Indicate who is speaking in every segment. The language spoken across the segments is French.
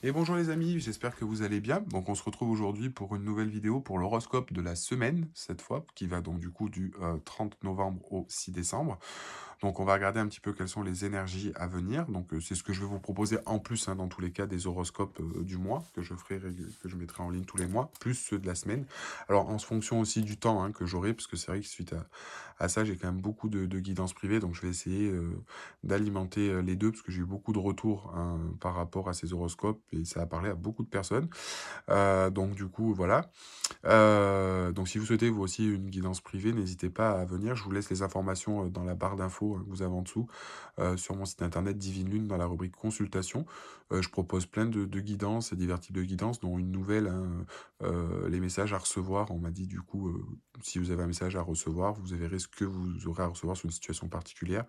Speaker 1: Et bonjour les amis, j'espère que vous allez bien. Donc on se retrouve aujourd'hui pour une nouvelle vidéo pour l'horoscope de la semaine, cette fois, qui va donc du coup du 30 novembre au 6 décembre. Donc on va regarder un petit peu quelles sont les énergies à venir. Donc c'est ce que je vais vous proposer en plus, dans tous les cas, des horoscopes du mois que que je mettrai en ligne tous les mois, plus ceux de la semaine. Alors en fonction aussi du temps que j'aurai, parce que c'est vrai que suite à ça, j'ai quand même beaucoup de guidance privée, donc je vais essayer d'alimenter les deux, parce que j'ai eu beaucoup de retours par rapport à ces horoscopes, et ça a parlé à beaucoup de personnes. Donc du coup, voilà. Donc si vous souhaitez vous aussi une guidance privée, n'hésitez pas à venir. Je vous laisse les informations dans la barre d'infos que vous avez en dessous, sur mon site internet Divine Lune dans la rubrique consultation. Je propose plein de guidances et divers types de guidances, dont une nouvelle, les messages à recevoir. On m'a dit du coup, si vous avez un message à recevoir, vous verrez ce que vous aurez à recevoir sur une situation particulière,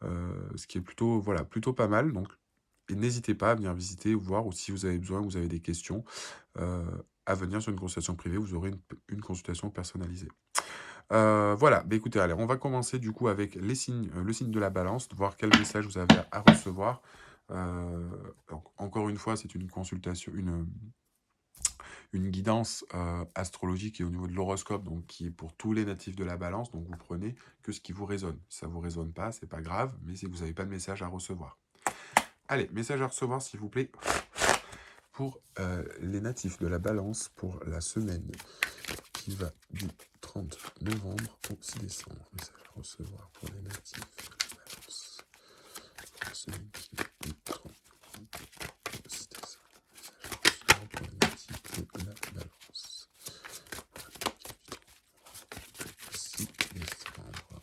Speaker 1: ce qui est plutôt, voilà, plutôt pas mal. Donc, et n'hésitez pas à venir visiter ou voir, ou si vous avez besoin, vous avez des questions, à venir sur une consultation privée, vous aurez une consultation personnalisée. Voilà, bah écoutez, allez, on va commencer du coup avec les signes, le signe de la balance, de voir quel message vous avez à recevoir. Donc, encore une fois, c'est une consultation, une guidance astrologique et au niveau de l'horoscope, donc qui est pour tous les natifs de la balance. Donc vous prenez que ce qui vous résonne. Si ça vous résonne pas, c'est pas grave, mais c'est que vous n'avez pas de message à recevoir. Allez, message à recevoir, s'il vous plaît, pour les natifs de la balance pour la semaine qui va du 30 novembre au 6 décembre. Message à recevoir pour les natifs de la balance pour la semaine qui va du 30 novembre au 6 décembre. Message à recevoir pour les natifs de la balance. 6 décembre.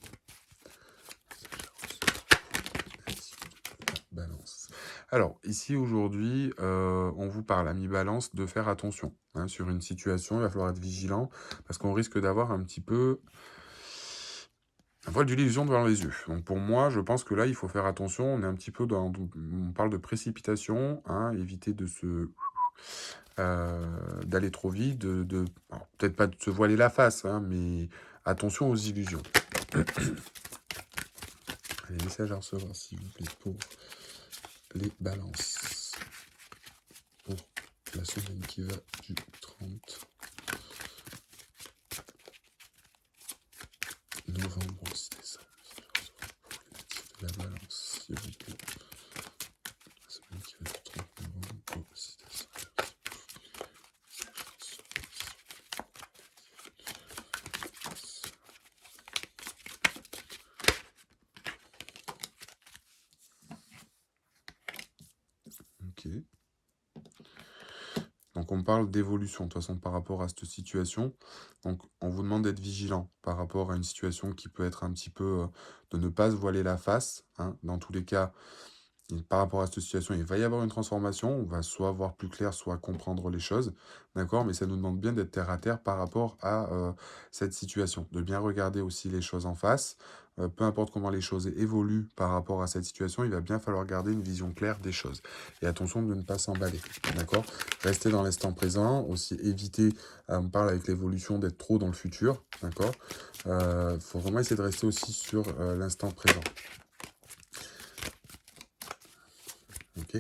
Speaker 1: Balance. Alors, ici aujourd'hui, on vous parle, ami Balance, de faire attention sur une situation. Il va falloir être vigilant parce qu'on risque d'avoir un petit peu un voile d'illusion devant les yeux. Donc pour moi, je pense que là, il faut faire attention. On est un petit peu on parle de précipitation, éviter de d'aller trop vite, alors, peut-être pas de se voiler la face, mais attention aux illusions. Allez, message à recevoir, s'il vous plaît, pour les balances. Pour la semaine qui va du 30 novembre au 6 décembre. Pour les natifs de la balance, s'il vous plaît. La semaine qui va du 30 novembre au 6 décembre. Ok. Donc on parle d'évolution, de toute façon, par rapport à cette situation. Donc on vous demande d'être vigilant par rapport à une situation qui peut être un petit peu de ne pas se voiler la face. Dans tous les cas, par rapport à cette situation, il va y avoir une transformation. On va soit voir plus clair, soit comprendre les choses. D'accord? Mais ça nous demande bien d'être terre à terre par rapport à cette situation. De bien regarder aussi les choses en face. Peu importe comment les choses évoluent par rapport à cette situation, il va bien falloir garder une vision claire des choses. Et attention de ne pas s'emballer. D'accord? Rester dans l'instant présent. Aussi éviter, on parle avec l'évolution, d'être trop dans le futur. D'accord? Faut vraiment essayer de rester aussi sur l'instant présent. Ok?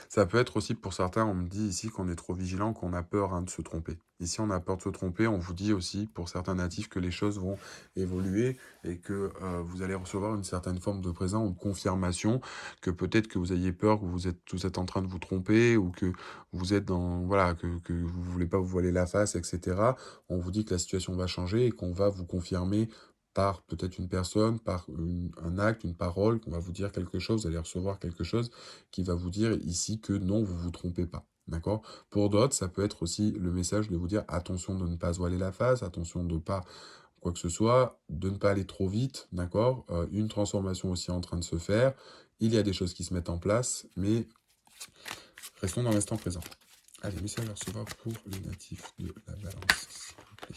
Speaker 1: Ça peut être aussi pour certains, on me dit ici qu'on est trop vigilant, qu'on a peur de se tromper. Ici, on a peur de se tromper. On vous dit aussi pour certains natifs que les choses vont évoluer et que vous allez recevoir une certaine forme de présent ou de confirmation, que peut-être que vous ayez peur, que vous êtes en train de vous tromper ou que vous êtes dans, voilà, que vous voulez pas vous voiler la face, etc. On vous dit que la situation va changer et qu'on va vous confirmer par peut-être une personne, par un acte, une parole, qu'on va vous dire quelque chose, vous allez recevoir quelque chose qui va vous dire ici que non, vous vous trompez pas. D'accord? Pour d'autres, ça peut être aussi le message de vous dire attention de ne pas se voiler la face, attention de ne pas quoi que ce soit, de ne pas aller trop vite, d'accord? Une transformation aussi en train de se faire. Il y a des choses qui se mettent en place, mais restons dans l'instant présent. Allez, message à recevoir pour les natifs de la balance, s'il vous plaît.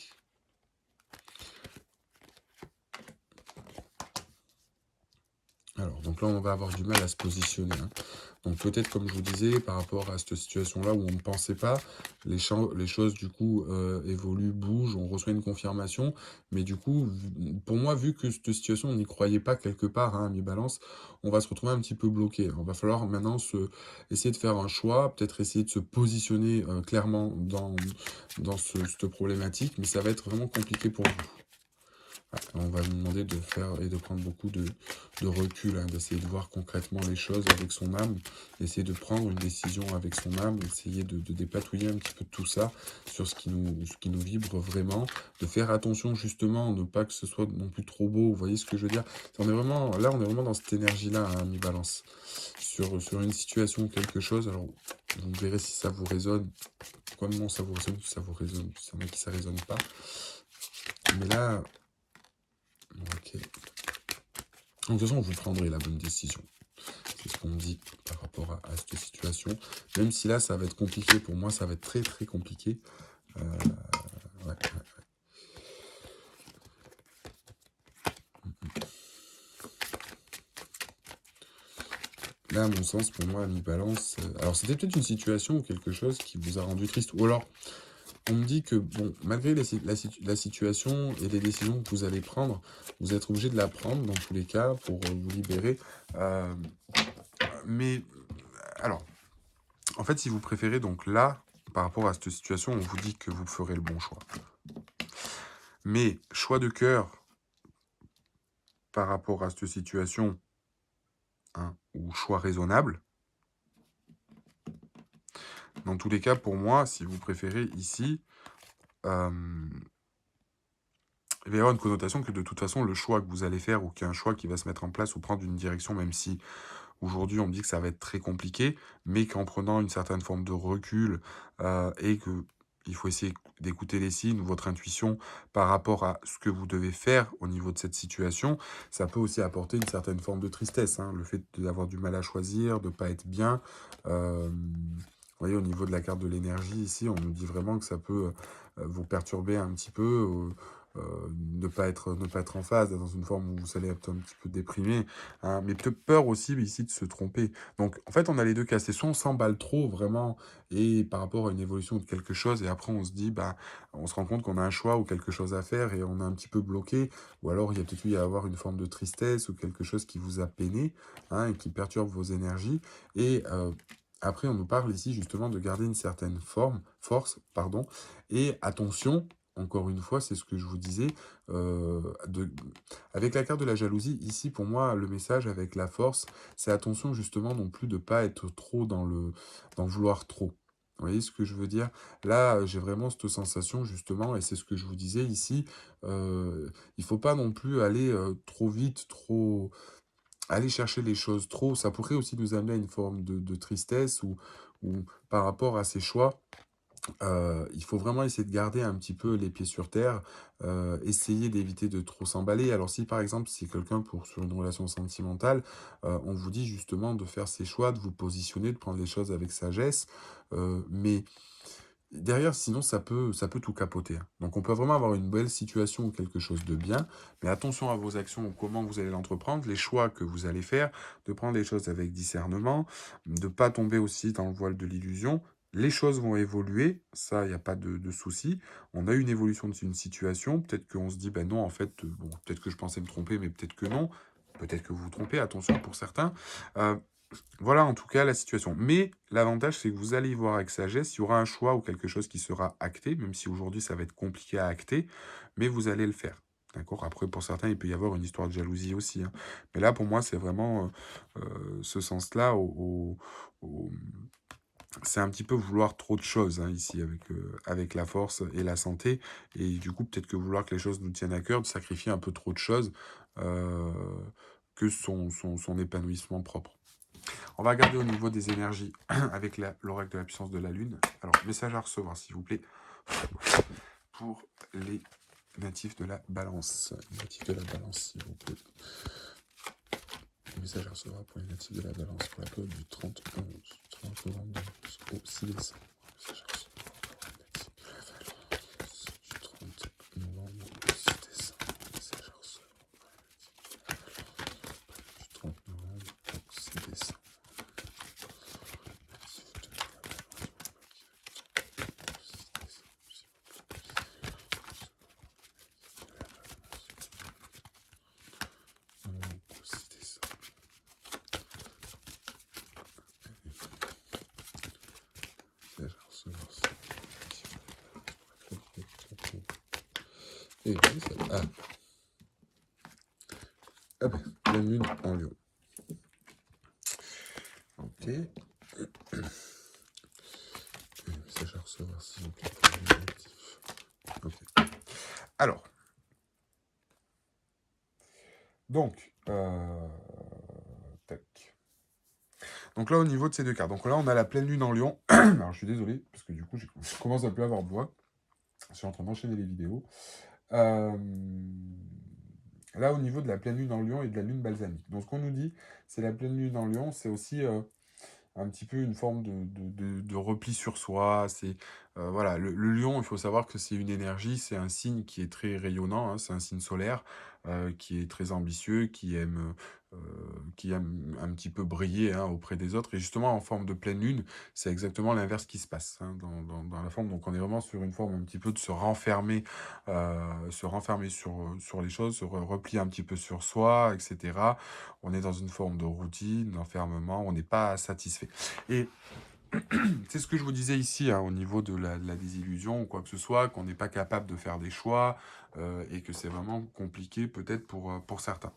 Speaker 1: Alors, donc là, on va avoir du mal à se positionner. Donc peut-être, comme je vous disais, par rapport à cette situation-là où on ne pensait pas, les choses du coup évoluent, bougent, on reçoit une confirmation. Mais du coup, pour moi, vu que cette situation, on n'y croyait pas quelque part, hein, à mi-balance, on va se retrouver un petit peu bloqué. Il va falloir maintenant essayer de faire un choix, peut-être essayer de se positionner clairement dans cette problématique, mais ça va être vraiment compliqué pour vous. On va nous demander de faire et de prendre beaucoup de recul, hein, d'essayer de voir concrètement les choses avec son âme, d'essayer de prendre une décision avec son âme, d'essayer de dépatouiller un petit peu de tout ça sur ce qui nous vibre vraiment, de faire attention justement, ne pas que ce soit non plus trop beau, vous voyez ce que je veux dire? On est vraiment dans cette énergie-là, hein, mi-balance, sur une situation ou quelque chose. Alors, vous verrez si ça vous résonne, comment ça vous résonne, si ça vous résonne, si y en a qui ça résonne pas. Mais là, ok. De toute façon, vous prendrez la bonne décision. C'est ce qu'on me dit par rapport à cette situation. Même si là, ça va être compliqué. Pour moi, ça va être très, très compliqué. Ouais. Là, à mon sens, pour moi, à mi-balance... alors, c'était peut-être une situation ou quelque chose qui vous a rendu triste. Ou alors, on me dit que, bon, malgré la situation et les décisions que vous allez prendre, vous êtes obligé de la prendre, dans tous les cas, pour vous libérer. Mais, alors... En fait, si vous préférez, donc là, par rapport à cette situation, on vous dit que vous ferez le bon choix. Mais choix de cœur par rapport à cette situation, hein, ou choix raisonnable, dans tous les cas, pour moi, si vous préférez ici, il va y avoir une connotation que de toute façon, le choix que vous allez faire ou qu'il y a un choix qui va se mettre en place ou prendre une direction, même si aujourd'hui on me dit que ça va être très compliqué, mais qu'en prenant une certaine forme de recul et que il faut essayer d'écouter les signes, votre intuition par rapport à ce que vous devez faire au niveau de cette situation, ça peut aussi apporter une certaine forme de tristesse, hein, le fait d'avoir du mal à choisir, de ne pas être bien. Vous voyez, au niveau de la carte de l'énergie, ici, on nous dit vraiment que ça peut vous perturber un petit peu, ne pas être en phase, dans une forme où vous allez être un petit peu déprimé, hein, mais peut-être peur aussi ici de se tromper. Donc, en fait, on a les deux cas. C'est soit on s'emballe trop, vraiment, et par rapport à une évolution de quelque chose, et après, on se dit, bah, on se rend compte qu'on a un choix ou quelque chose à faire, et on est un petit peu bloqué, ou alors il y a peut-être eu à avoir une forme de tristesse ou quelque chose qui vous a peiné, hein, et qui perturbe vos énergies, et après, on nous parle ici justement de garder une certaine force, pardon, et attention, encore une fois, c'est ce que je vous disais, avec la carte de la jalousie, ici, pour moi, le message avec la force, c'est attention justement non plus de ne pas être trop dans vouloir trop. Vous voyez ce que je veux dire? Là, j'ai vraiment cette sensation justement, et c'est ce que je vous disais ici, il faut pas non plus aller trop vite, trop aller chercher les choses trop, ça pourrait aussi nous amener à une forme de tristesse ou par rapport à ces choix, il faut vraiment essayer de garder un petit peu les pieds sur terre, essayer d'éviter de trop s'emballer. Alors si par exemple, c'est quelqu'un sur une relation sentimentale, on vous dit justement de faire ses choix, de vous positionner, de prendre les choses avec sagesse, mais derrière, sinon, ça peut tout capoter, hein. Donc, on peut vraiment avoir une belle situation ou quelque chose de bien, mais attention à vos actions ou comment vous allez l'entreprendre, les choix que vous allez faire, de prendre les choses avec discernement, de ne pas tomber aussi dans le voile de l'illusion. Les choses vont évoluer, ça, il n'y a pas de souci. On a une évolution d'une situation, peut-être qu'on se dit, ben non, en fait, bon, peut-être que je pensais me tromper, mais peut-être que non. Peut-être que vous vous trompez, attention pour certains. Euh, voilà en tout cas la situation. Mais l'avantage, c'est que vous allez y voir avec sagesse, il y aura un choix ou quelque chose qui sera acté, même si aujourd'hui ça va être compliqué à acter, mais vous allez le faire. D'accord? Après, pour certains, il peut y avoir une histoire de jalousie aussi, hein. Mais là, pour moi, c'est vraiment ce sens-là. C'est un petit peu vouloir trop de choses, hein, ici, avec la force et la santé. Et du coup, peut-être que vouloir que les choses nous tiennent à cœur, de sacrifier un peu trop de choses euh, que son épanouissement propre. On va regarder au niveau des énergies avec l'oracle de la puissance de la Lune. Alors, message à recevoir, s'il vous plaît, pour les natifs de la Balance. Natifs de la Balance, s'il vous plaît. Message à recevoir pour les natifs de la Balance pour la période du 30 novembre au 6 décembre. Message à recevoir pour les natifs de la Balance du 30 novembre au 6 décembre. Message à recevoir pour les natifs de la Balance du 30 novembre au 6 décembre. Et ça, pleine lune en lion. Ok. Message à recevoir, s'il vous plaît. Ok. Alors. Donc, tac. Donc là, au niveau de ces deux cartes. Donc là, on a la pleine lune en lion. Alors, je suis désolé, parce que du coup, je commence à plus avoir de voix. Je suis en train d'enchaîner les vidéos. Là, au niveau de la pleine lune en lion et de la lune balsamique. Donc, ce qu'on nous dit, c'est la pleine lune en lion, c'est aussi un petit peu une forme de repli sur soi. C'est voilà, le lion, il faut savoir que c'est une énergie, c'est un signe qui est très rayonnant, hein, c'est un signe solaire qui est très ambitieux, qui aime un petit peu briller hein, auprès des autres. Et justement, en forme de pleine lune, c'est exactement l'inverse qui se passe hein, dans la forme. Donc, on est vraiment sur une forme un petit peu de se renfermer sur les choses, se replier un petit peu sur soi, etc. On est dans une forme de routine, d'enfermement, on n'est pas satisfait. Et c'est ce que je vous disais ici, hein, au niveau de la désillusion ou quoi que ce soit, qu'on n'est pas capable de faire des choix et que c'est vraiment compliqué peut-être pour certains.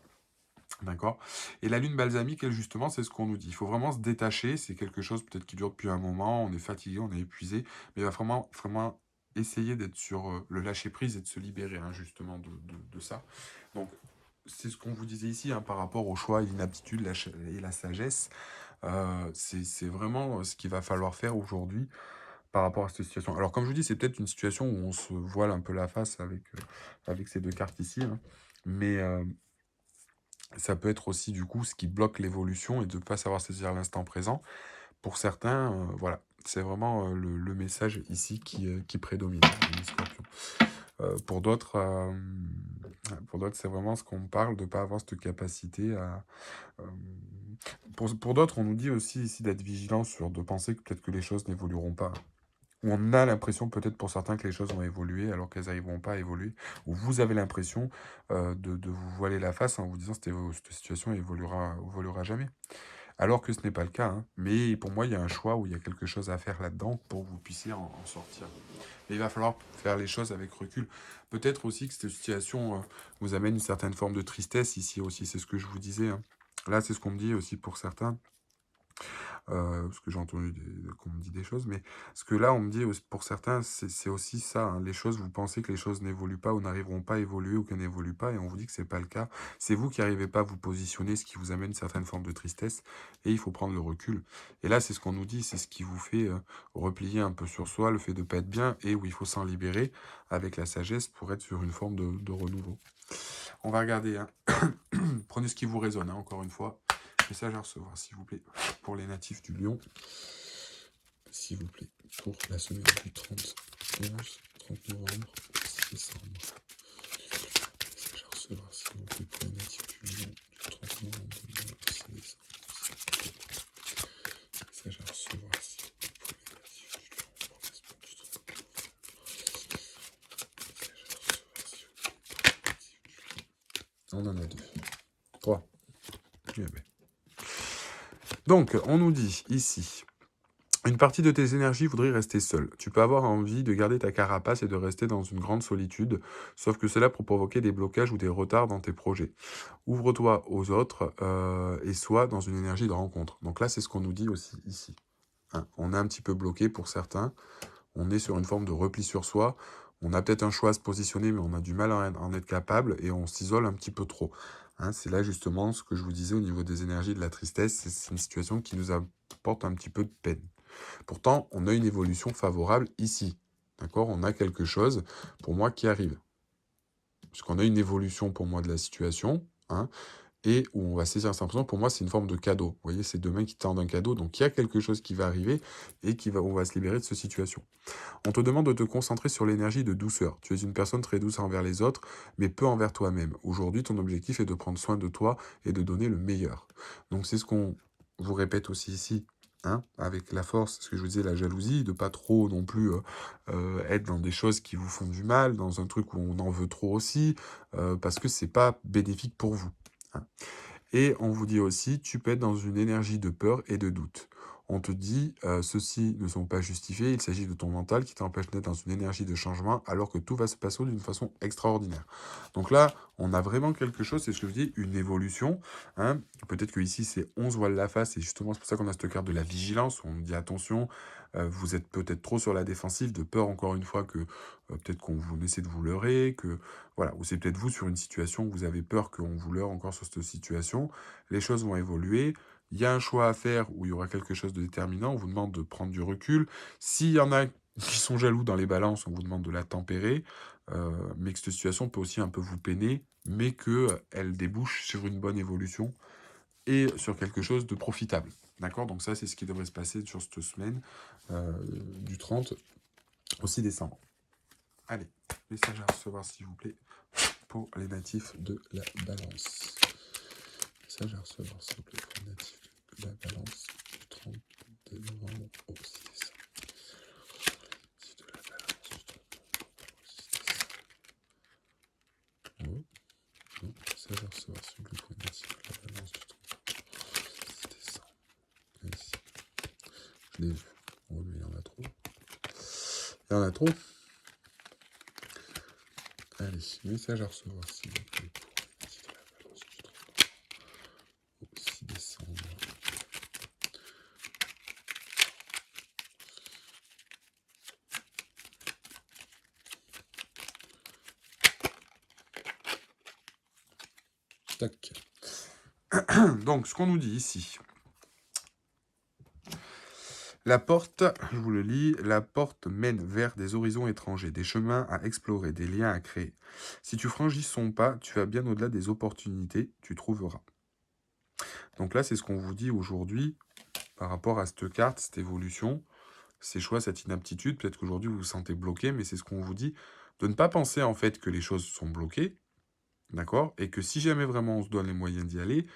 Speaker 1: D'accord. Et la lune balsamique, elle, justement, c'est ce qu'on nous dit. Il faut vraiment se détacher. C'est quelque chose peut-être qui dure depuis un moment. On est fatigué, on est épuisé. Mais il va vraiment essayer d'être sur le lâcher-prise et de se libérer, hein, justement, de ça. Donc, c'est ce qu'on vous disait ici, hein, par rapport au choix et l'inaptitude et la sagesse. C'est vraiment ce qu'il va falloir faire aujourd'hui par rapport à cette situation. Alors, comme je vous dis, c'est peut-être une situation où on se voile un peu la face avec ces deux cartes ici. Hein. Mais ça peut être aussi, du coup, ce qui bloque l'évolution et de ne pas savoir saisir l'instant présent. Pour certains, voilà, c'est vraiment le message ici qui prédomine, les scorpions. Pour d'autres, c'est vraiment ce qu'on parle de ne pas avoir cette capacité à... pour d'autres, on nous dit aussi ici d'être vigilant de penser que peut-être que les choses n'évolueront pas. Ou on a l'impression peut-être pour certains que les choses vont évoluer alors qu'elles n'arriveront pas à évoluer. Ou vous avez l'impression de vous voiler la face en vous disant que cette situation évoluera jamais. Alors que ce n'est pas le cas. Hein. Mais pour moi, il y a un choix où il y a quelque chose à faire là-dedans pour que vous puissiez en sortir. Mais il va falloir faire les choses avec recul. Peut-être aussi que cette situation vous amène une certaine forme de tristesse ici aussi. C'est ce que je vous disais. Hein. Là, c'est ce qu'on me dit aussi pour certains. Parce que j'ai entendu qu'on me dit des choses, mais ce que là, on me dit pour certains, c'est aussi ça. Hein. Les choses, vous pensez que les choses n'évoluent pas ou n'arriveront pas à évoluer ou qu'elles n'évoluent pas, et on vous dit que c'est pas le cas. C'est vous qui n'arrivez pas à vous positionner, ce qui vous amène une certaine forme de tristesse, et il faut prendre le recul. Et là, c'est ce qu'on nous dit, c'est ce qui vous fait replier un peu sur soi, le fait de ne pas être bien, et où il faut s'en libérer avec la sagesse pour être sur une forme de renouveau. On va regarder. Hein. Prenez ce qui vous résonne, hein, encore une fois. Message à recevoir, s'il vous plaît, pour les natifs du Lion. S'il vous plaît, pour la semaine du 30 novembre, 6 décembre. Message à recevoir, s'il vous plaît, pour les natifs du Lion, du 30 novembre 6 décembre. Message à recevoir, s'il vous plaît, pour les natifs du Lion, pour la semaine du 30 novembre. Message à recevoir, s'il vous plaît, pour les natifs du Lion. On en a 2. 3. Eh ben. Donc, on nous dit ici, une partie de tes énergies voudrait rester seule. Tu peux avoir envie de garder ta carapace et de rester dans une grande solitude, sauf que cela peut provoquer des blocages ou des retards dans tes projets. Ouvre-toi aux autres et sois dans une énergie de rencontre. Donc là, c'est ce qu'on nous dit aussi ici. Hein, on est un petit peu bloqué pour certains. On est sur une forme de repli sur soi. On a peut-être un choix à se positionner, mais on a du mal à en être capable et on s'isole un petit peu trop. Hein, c'est là justement ce que je vous disais au niveau des énergies de la tristesse. C'est une situation qui nous apporte un petit peu de peine. Pourtant, on a une évolution favorable ici. D'accord? On a quelque chose, pour moi, qui arrive. Puisqu'on a une évolution, pour moi, de la situation, hein, et où on va saisir cette impression. Pour moi, c'est une forme de cadeau. Vous voyez, c'est deux mains qui tendent un cadeau. Donc, il y a quelque chose qui va arriver et on va se libérer de cette situation. On te demande de te concentrer sur l'énergie de douceur. Tu es une personne très douce envers les autres, mais peu envers toi-même. Aujourd'hui, ton objectif est de prendre soin de toi et de donner le meilleur. Donc, c'est ce qu'on vous répète aussi ici. Hein, avec la force, ce que je vous disais, la jalousie, de pas trop non plus être dans des choses qui vous font du mal, dans un truc où on en veut trop aussi, parce que c'est pas bénéfique pour vous. Hein. Et on vous dit aussi, tu peux être dans une énergie de peur et de doute. on te dit ceux-ci ne sont pas justifiés, il s'agit de ton mental qui t'empêche d'être dans une énergie de changement alors que tout va se passer d'une façon extraordinaire. Donc là, on a vraiment quelque chose, c'est ce que je dis, une évolution. Hein. Peut-être que ici c'est 11 voiles la face, et justement c'est pour ça qu'on a cette carte de la vigilance, où on dit attention, vous êtes peut-être trop sur la défensive, de peur encore une fois que peut-être qu'on vous essaie de vous leurrer, que voilà, ou c'est peut-être vous sur une situation où vous avez peur qu'on vous leurre encore sur cette situation. Les choses vont évoluer. Il y a un choix à faire où il y aura quelque chose de déterminant. On vous demande de prendre du recul. S'il y en a qui sont jaloux dans les balances, on vous demande de la tempérer. Mais que cette situation peut aussi un peu vous peiner, mais qu'elle débouche sur une bonne évolution et sur quelque chose de profitable. D'accord? Donc ça, c'est ce qui devrait se passer sur cette semaine du 30 au 6 décembre. Allez, message à recevoir, s'il vous plaît, pour les natifs de la balance. Message à recevoir, s'il vous plaît, pour les natifs de la balance du 30 novembre au 6 décembre. Natifs de la balance du 30 novembre au 6 décembre. Oh, non, message à recevoir, s'il vous plaît, pour les natifs de la balance du 30 novembre au 6 décembre. Ici. Je l'ai vu. Oh, mais il y en a trop. Il y en a trop. Allez, message à recevoir, s'il vous plaît, pour les natifs de la balance du 30 novembre au 6 décembre. Tac. Donc, ce qu'on nous dit ici. La porte, je vous le lis, la porte mène vers des horizons étrangers, des chemins à explorer, des liens à créer. Si tu franchis son pas, tu vas bien au-delà des opportunités, tu trouveras. Donc là, c'est ce qu'on vous dit aujourd'hui par rapport à cette carte, cette évolution, ces choix, cette inaptitude. Peut-être qu'aujourd'hui, vous vous sentez bloqué, mais c'est ce qu'on vous dit de ne pas penser en fait que les choses sont bloquées, d'accord? Et que si jamais vraiment on se donne les moyens d'y aller,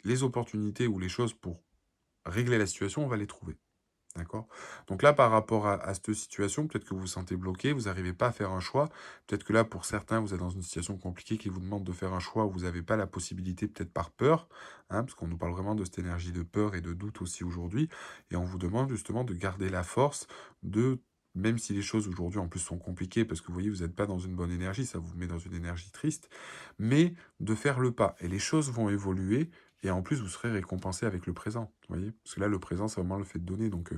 Speaker 1: les opportunités ou les choses pour régler la situation, on va les trouver. D'accord? Donc là, par rapport à cette situation, peut-être que vous vous sentez bloqué, vous n'arrivez pas à faire un choix. Peut-être que là, pour certains, vous êtes dans une situation compliquée qui vous demande de faire un choix où vous n'avez pas la possibilité, peut-être par peur, hein, parce qu'on nous parle vraiment de cette énergie de peur et de doute aussi aujourd'hui. Et on vous demande justement de garder la force de, même si les choses aujourd'hui en plus sont compliquées, parce que vous voyez, vous n'êtes pas dans une bonne énergie, ça vous met dans une énergie triste, mais de faire le pas. Et les choses vont évoluer. Et en plus, vous serez récompensé avec le présent, vous voyez? Parce que là, le présent, c'est vraiment le fait de donner. Donc,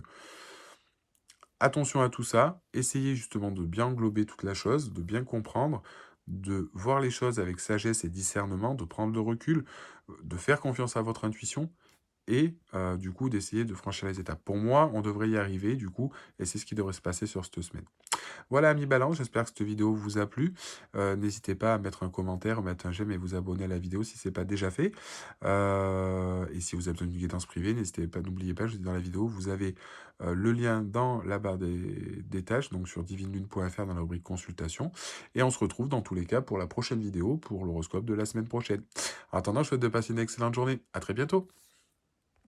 Speaker 1: attention à tout ça. Essayez justement de bien englober toute la chose, de bien comprendre, de voir les choses avec sagesse et discernement, de prendre le recul, de faire confiance à votre intuition et du coup, d'essayer de franchir les étapes. Pour moi, on devrait y arriver, du coup, et c'est ce qui devrait se passer sur cette semaine. Voilà, amis balance, j'espère que cette vidéo vous a plu. N'hésitez pas à mettre un commentaire, mettre un j'aime et vous abonner à la vidéo si ce n'est pas déjà fait. Et si vous avez besoin d'une guidance privée, n'hésitez pas, n'oubliez pas, je dis dans la vidéo, vous avez le lien dans la barre des tâches, donc sur divinelune.fr dans la rubrique consultation. Et on se retrouve dans tous les cas pour la prochaine vidéo, pour l'horoscope de la semaine prochaine. En attendant, je vous souhaite de passer une excellente journée. À très bientôt.